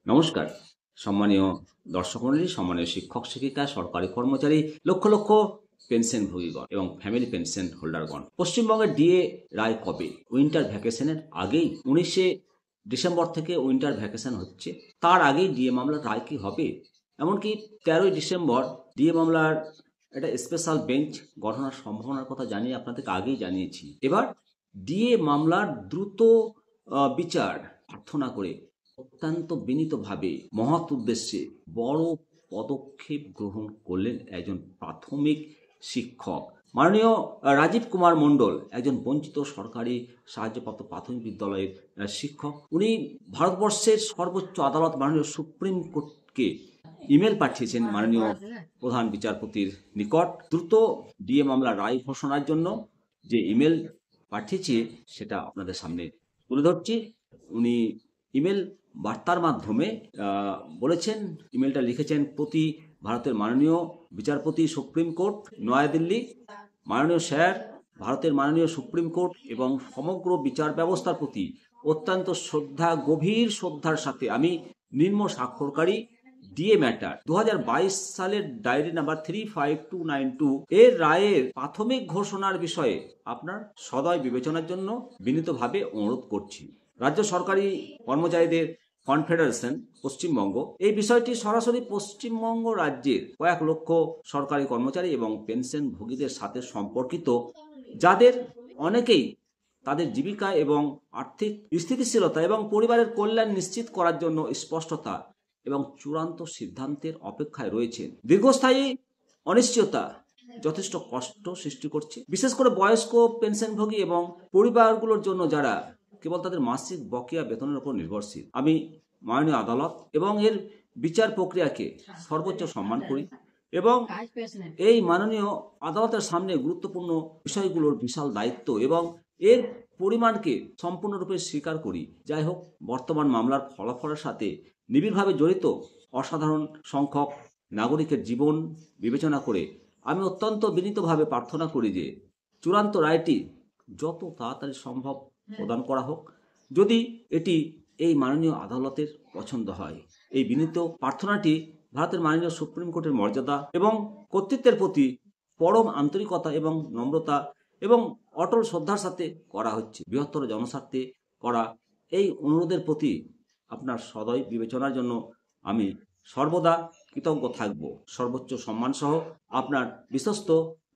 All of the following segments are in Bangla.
নমস্কার সম্মানীয় দর্শক মণ্ডলী, সম্মানীয় শিক্ষক শিক্ষিকা, সরকারি কর্মচারী, লক্ষ লক্ষ পেনশনভোগীগণ এবং ফ্যামিলি পেনশন হোল্ডারগণ। পশ্চিমবঙ্গের ডিএ রায় কবে? উইন্টার ভ্যাকেশনের আগেই 19শে ডিসেম্বর থেকে উইন্টার ভ্যাকেশন হচ্ছে, তার আগেই ডিএ মামলার রায় কি হবে? এমনকি 13ই ডিসেম্বর ডিএ মামলার একটা স্পেশাল বেঞ্চ গঠনের সম্ভাবনার কথা জানিয়ে আপনাদেরকে আগেই জানিয়েছি। এবার ডিএ মামলার দ্রুত বিচার প্রার্থনা করে অত্যন্ত বিনীতভাবে মহৎ উদ্দেশ্যে বড় পদক্ষেপ গ্রহণ করলেন একজন প্রাথমিক শিক্ষক, মাননীয় রাজীব কুমার মণ্ডল, একজন বঞ্চিত সরকারি সাহায্যপ্রাপ্ত প্রাথমিক বিদ্যালয়ের শিক্ষক। উনি ভারতবর্ষের সর্বোচ্চ আদালত মাননীয় সুপ্রিম কোর্টকে ইমেল পাঠিয়েছেন মাননীয় প্রধান বিচারপতির নিকট দ্রুত ডিএ মামলা রায় ঘোষণার জন্য। যে ইমেল পাঠিয়েছে সেটা আপনাদের সামনে তুলে ধরছি। উনি ইমেল বার্তার মাধ্যমে বলেছেন, ইমেলটা লিখেছেন, প্রতি ভারতের মাননীয় বিচারপতি সুপ্রিম কোর্ট নয়াদিল্লি। মাননীয় স্যার, ভারতের মাননীয় সুপ্রিম কোর্ট এবং সমগ্র বিচার ব্যবস্থার প্রতি অত্যন্ত গভীর শ্রদ্ধার সাথে আমি নিম্ন স্বাক্ষরকারী ডিএ ম্যাটার 2022 সালের ডায়েরি নাম্বার 35292 এর রায়ের প্রাথমিক ঘোষণার বিষয়ে আপনার সদয় বিবেচনার জন্য বিনীতভাবে অনুরোধ করছি। রাজ্য সরকারি কর্মচারীদের কনফেডারেশন পশ্চিমবঙ্গ এই বিষয়টি সরাসরি পশ্চিমবঙ্গ রাজ্যের কয়েক লক্ষ সরকারি কর্মচারী এবং পেনশনভোগীদের সাথে সম্পর্কিত, যাদের অনেকেই তাদের জীবিকা এবং আর্থিক স্থিতিশীলতা এবং পরিবারের কল্যাণ নিশ্চিত করার জন্য স্পষ্টতা এবং চূড়ান্ত সিদ্ধান্তের অপেক্ষায় রয়েছেন। দীর্ঘস্থায়ী অনিশ্চয়তা যথেষ্ট কষ্ট সৃষ্টি করছে, বিশেষ করে বয়স্ক পেনশনভোগী এবং পরিবারগুলোর জন্য যারা কেবল তাদের মাসিক বকেয়া বেতনের উপর নির্ভরশীল। আমি মাননীয় আদালত এবং এর বিচার প্রক্রিয়াকে সর্বোচ্চ সম্মান করি এবং এই মাননীয় আদালতের সামনে গুরুত্বপূর্ণ বিষয়গুলোর বিশাল দায়িত্ব এবং এর পরিমাণকে সম্পূর্ণরূপে স্বীকার করি। যাই হোক, বর্তমান মামলার ফলাফলের সাথে নিবিড়ভাবে জড়িত অসাধারণ সংখ্যক নাগরিকের জীবন বিবেচনা করে আমি অত্যন্ত বিনীতভাবে প্রার্থনা করি যে চূড়ান্ত রায়টি যত তাড়াতাড়ি সম্ভব প্রদান করা হোক। যদি এটি এই মাননীয় আদালতের পছন্দ হয়, এই বিনীত প্রার্থনাটি ভারতের মাননীয় সুপ্রিম কোর্টের মর্যাদা এবং কর্তৃত্বের প্রতি পরম আন্তরিকতা এবং নম্রতা এবং অটল শ্রদ্ধার সাথে করা হচ্ছে। বৃহত্তর জনস্বার্থে করা এই অনুরোধের প্রতি আপনার সদয় বিবেচনার জন্য আমি সর্বদা কৃতজ্ঞ থাকব। সর্বোচ্চ সম্মান সহ আপনার বিশ্বস্ত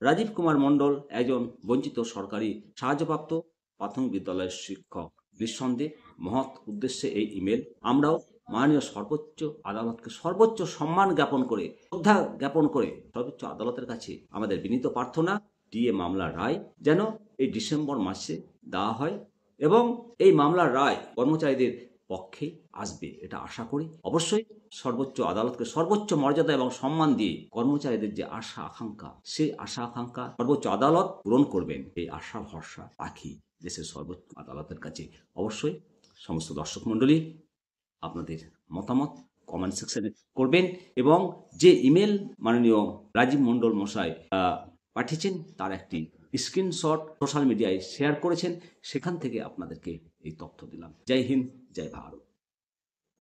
রাজীব কুমার মণ্ডল, একজন বঞ্চিত সরকারি সাহায্যপ্রাপ্ত প্রাথমিক বিদ্যালয়ের শিক্ষক। নিঃসন্দেহে মহৎ উদ্দেশ্যে এই ইমেল। আমরাও মাননীয় সর্বোচ্চ আদালতকে সর্বোচ্চ সম্মান জ্ঞাপন করে, শ্রদ্ধা জ্ঞাপন করে সর্বোচ্চ আদালতের কাছে আমাদের বিনীত প্রার্থনা, ডিএ মামলার রায় যেন এই ডিসেম্বর মাসে দেওয়া হয় এবং এই মামলার রায় কর্মচারীদের পক্ষে আসবে এটা আশা করি। অবশ্যই সর্বোচ্চ আদালতকে সর্বোচ্চ মর্যাদা এবং সম্মান দিয়ে কর্মচারীদের যে আশা আকাঙ্ক্ষা, সেই আশা আকাঙ্ক্ষা সর্বোচ্চ আদালত পূরণ করবেন, এই আশা ভরসা রাখি দেশের সর্বোচ্চ আদালতের কাছে। অবশ্যই সমস্ত দর্শক মণ্ডলী আপনাদের মতামত কমেন্ট সেকশনে করবেন এবং যে ইমেল মাননীয় রাজীব মণ্ডল মশাই পাঠিয়েছেন তার একটি স্ক্রিনশট সোশ্যাল মিডিয়ায় শেয়ার করেছেন, সেখান থেকে আপনাদেরকে এই তথ্য দিলাম। জয় হিন্দ, জয় ভারত।